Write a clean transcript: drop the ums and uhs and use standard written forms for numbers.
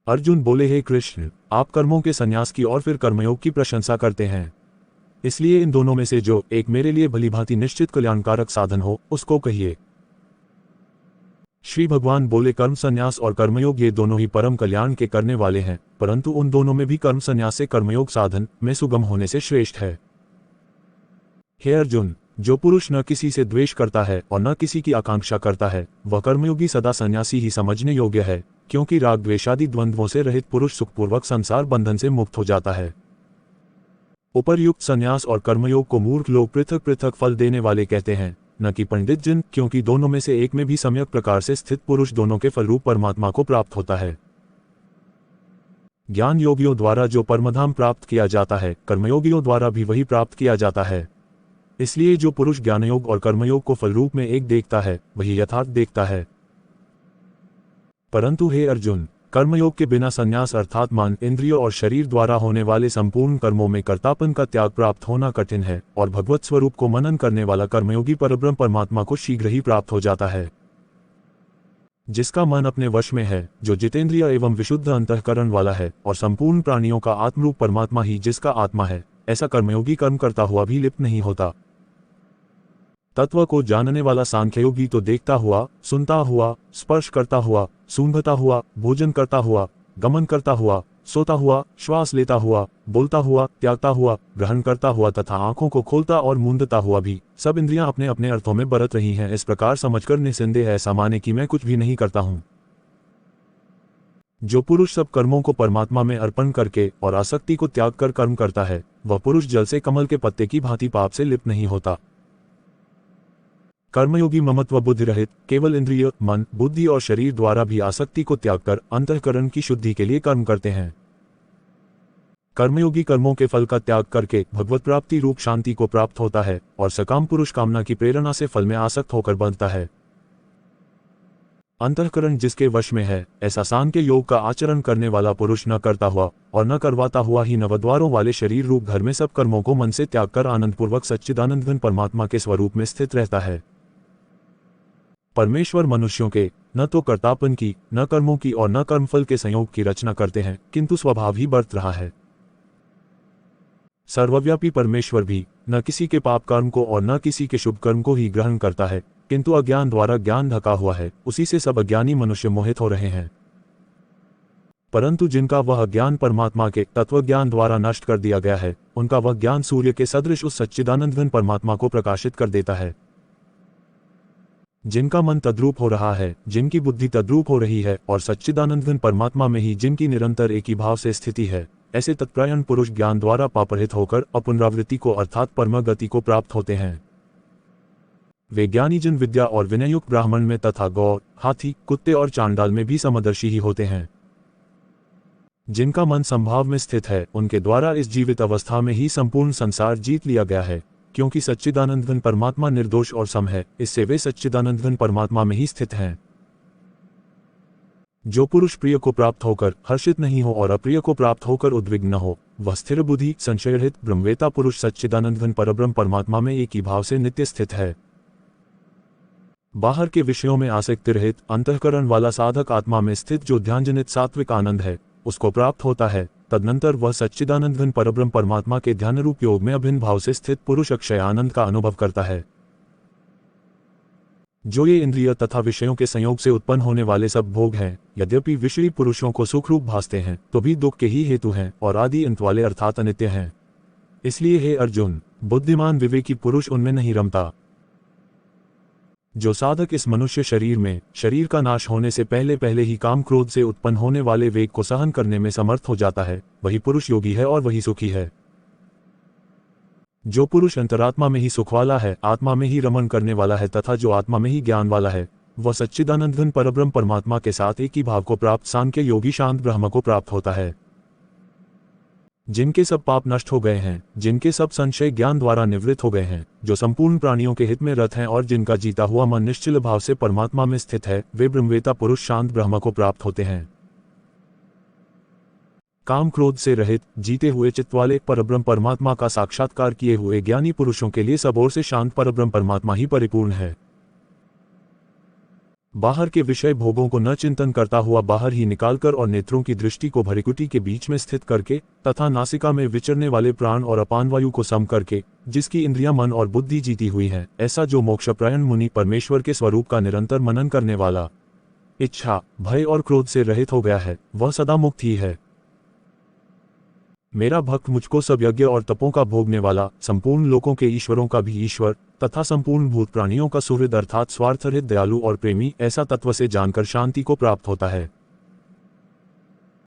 अर्जुन बोले, हे कृष्ण, आप कर्मों के संन्यास की और फिर कर्मयोग की प्रशंसा करते हैं, इसलिए इन दोनों में से जो एक मेरे लिए भलीभांति निश्चित कल्याणकारक साधन हो उसको कहिए। श्री भगवान बोले, कर्म संन्यास और कर्मयोग ये दोनों ही परम कल्याण के करने वाले हैं, परंतु उन दोनों में भी कर्म संन्यास से कर्मयोग साधन में सुगम होने से श्रेष्ठ है। हे अर्जुन, जो पुरुष न किसी से द्वेष करता है और न किसी की आकांक्षा करता है, वह कर्मयोगी सदा सन्यासी ही समझने योग्य है, क्योंकि राग द्वेषादि द्वंद्वों से रहित पुरुष सुखपूर्वक संसार बंधन से मुक्त हो जाता है। उपर्युक्त संन्यास और कर्मयोग को मूर्ख लोग पृथक पृथक फल देने वाले कहते हैं, न कि पंडित जन, क्योंकि दोनों में से एक में भी सम्यक प्रकार से स्थित पुरुष दोनों के फलरूप परमात्मा को प्राप्त होता है। ज्ञान योगियों द्वारा जो परमधाम प्राप्त किया जाता है, कर्मयोगियों द्वारा भी वही प्राप्त किया जाता है। इसलिए जो पुरुष ज्ञानयोग और कर्मयोग को फलरूप में एक देखता है, वही यथार्थ देखता है। परंतु हे अर्जुन, कर्मयोग के बिना संन्यास अर्थात मन, इंद्रियों और शरीर द्वारा होने वाले संपूर्ण कर्मों में कर्तापन का त्याग प्राप्त होना कठिन है, और भगवत स्वरूप को मनन करने वाला कर्मयोगी परब्रह्म परमात्मा को शीघ्र ही प्राप्त हो जाता है। जिसका मन अपने वश में है, जो जितेंद्रिय एवं विशुद्ध अंतःकरण वाला है, और संपूर्ण प्राणियों का आत्मरूप परमात्मा ही जिसका आत्मा है, ऐसा कर्मयोगी कर्म करता हुआ भी लिप्त नहीं होता। तत्व को जानने वाला सांख्ययोगी तो देखता हुआ, सुनता हुआ, स्पर्श करता हुआ, सूंघता हुआ, भोजन करता हुआ, गमन करता हुआ, सोता हुआ, श्वास लेता हुआ, बोलता हुआ, त्यागता हुआ, ग्रहण करता हुआ तथा आंखों को खोलता और मूंदता हुआ भी सब इंद्रियां अपने अपने अर्थों में बरत रही हैं, इस प्रकार समझकर निसंदेह ऐसा माने कि मैं कुछ भी नहीं करता हूं। जो पुरुष सब कर्मों को परमात्मा में अर्पण करके और आसक्ति को त्याग कर कर्म करता है, वह पुरुष जल से कमल के पत्ते की भांति पाप से लिप्त नहीं होता। कर्मयोगी ममत्व बुद्धि रहित केवल इंद्रिय, मन, बुद्धि और शरीर द्वारा भी आसक्ति को त्याग कर अंतःकरण की शुद्धि के लिए कर्म करते हैं। कर्मयोगी कर्मों के फल का त्याग करके भगवत प्राप्ति रूप शांति को प्राप्त होता है, और सकाम पुरुष कामना की प्रेरणा से फल में आसक्त होकर बंधता है। अंतःकरण जिसके वश में है, ऐसा सांख्य योग का आचरण करने वाला पुरुष न करता हुआ और न करवाता हुआ ही नवद्वारों वाले शरीर रूप घर में सब कर्मों को मन से त्याग कर आनंदपूर्वक सच्चिदानंद घन परमात्मा के स्वरूप में स्थित रहता है। परमेश्वर मनुष्यों के न तो कर्तापन की, न कर्मों की और न कर्मफल के संयोग की रचना करते हैं, किंतु स्वभाव ही बरत रहा है। सर्वव्यापी परमेश्वर भी न किसी के पाप कर्म को और न किसी के शुभ कर्म को ही ग्रहण करता है, किंतु अज्ञान द्वारा ज्ञान ढका हुआ है, उसी से सब अज्ञानी मनुष्य मोहित हो रहे हैं। परंतु जिनका वह ज्ञान परमात्मा के तत्व ज्ञान द्वारा नष्ट कर दिया गया है, उनका वह ज्ञान सूर्य के सदृश उस सच्चिदानंद घन परमात्मा को प्रकाशित कर देता है। जिनका मन तद्रूप हो रहा है, जिनकी बुद्धि तद्रूप हो रही है, और सच्चिदानंद घन परमात्मा में ही जिनकी निरंतर एक ही भाव से स्थिति है, ऐसे तत्परायण पुरुष ज्ञान द्वारा पापरहित होकर अपुनरावृत्ति को अर्थात परम गति को प्राप्त होते हैं। वे ज्ञानी जन विद्या और विनयुक्त ब्राह्मण में तथा गौ, हाथी, कुत्ते और चांडाल में भी समदर्शी ही होते हैं। जिनका मन संभाव में स्थित है, उनके द्वारा इस जीवित अवस्था में ही संपूर्ण संसार जीत लिया गया है, क्योंकि सच्चिदानंद घन परमात्मा निर्दोष और सम है, इससे वे सच्चिदानंद घन परमात्मा में ही स्थित हैं। जो पुरुष प्रिय को प्राप्त होकर हर्षित नहीं हो और अप्रिय को प्राप्त होकर उद्विग्न न हो, वह स्थिर बुद्धि, संशयरहित ब्रह्मवेता पुरुष सच्चिदानंद घन परब्रह्म परमात्मा में एक ही भाव से नित्य स्थित है। बाहर के विषयों में आसक्ति रहित अंतःकरण वाला साधक आत्मा में स्थित जो ध्यानजनित सात्विक आनंद है, उसको प्राप्त होता है। तदनंतर वह सच्चिदानंद घन परब्रह्म परमात्मा के ध्यान रूप योग में अभिन्न भाव से स्थित पुरुष अक्षय आनंद का अनुभव करता है। जो ये इंद्रिय तथा विषयों के संयोग से उत्पन्न होने वाले सब भोग हैं, यद्यपि विषयी पुरुषों को सुख रूप भासते हैं, तो भी दुख के ही हेतु हैं और आदि अंत वाले अर्थात अनित्य हैं। इसलिए हे अर्जुन, बुद्धिमान विवेकी पुरुष उनमें नहीं रमता। जो साधक इस मनुष्य शरीर में शरीर का नाश होने से पहले पहले ही काम क्रोध से उत्पन्न होने वाले वेग को सहन करने में समर्थ हो जाता है, वही पुरुष योगी है और वही सुखी है। जो पुरुष अंतरात्मा में ही सुख वाला है, आत्मा में ही रमण करने वाला है तथा जो आत्मा में ही ज्ञान वाला है, वह सच्चिदानंद घन परब्रह्म परमात्मा के साथ एक ही भाव को प्राप्त सांख्य योगी शांत ब्रह्म को प्राप्त होता है। जिनके सब पाप नष्ट हो गए हैं, जिनके सब संशय ज्ञान द्वारा निवृत्त हो गए हैं, जो संपूर्ण प्राणियों के हित में रत हैं और जिनका जीता हुआ मन निश्चल भाव से परमात्मा में स्थित है, वे ब्रह्मवेता पुरुष शांत ब्रह्म को प्राप्त होते हैं। काम क्रोध से रहित जीते हुए चित्त वाले परब्रह्म परमात्मा का साक्षात्कार किए हुए ज्ञानी पुरुषों के लिए सब ओर से शांत परब्रह्म परमात्मा ही परिपूर्ण है। बाहर के विषय भोगों को न चिंतन करता हुआ बाहर ही निकालकर और नेत्रों की दृष्टि को भृकुटी के बीच में स्थित करके तथा नासिका में विचरने वाले प्राण और अपान वायु को सम करके जिसकी इंद्रियां मन और बुद्धि जीती हुई हैं, ऐसा जो मोक्षप्रयण मुनि परमेश्वर के स्वरूप का निरंतर मनन करने वाला, इच्छा, भय और क्रोध से रहित हो गया है, वह सदा मुक्त ही है। मेरा भक्त मुझको सब यज्ञ और तपों का भोगने वाला, संपूर्ण लोकों के ईश्वरों का भी ईश्वर तथा संपूर्ण भूत प्राणियों का सुहृद अर्थात स्वार्थरहित दयालु और प्रेमी ऐसा तत्व से जानकर शांति को प्राप्त होता है।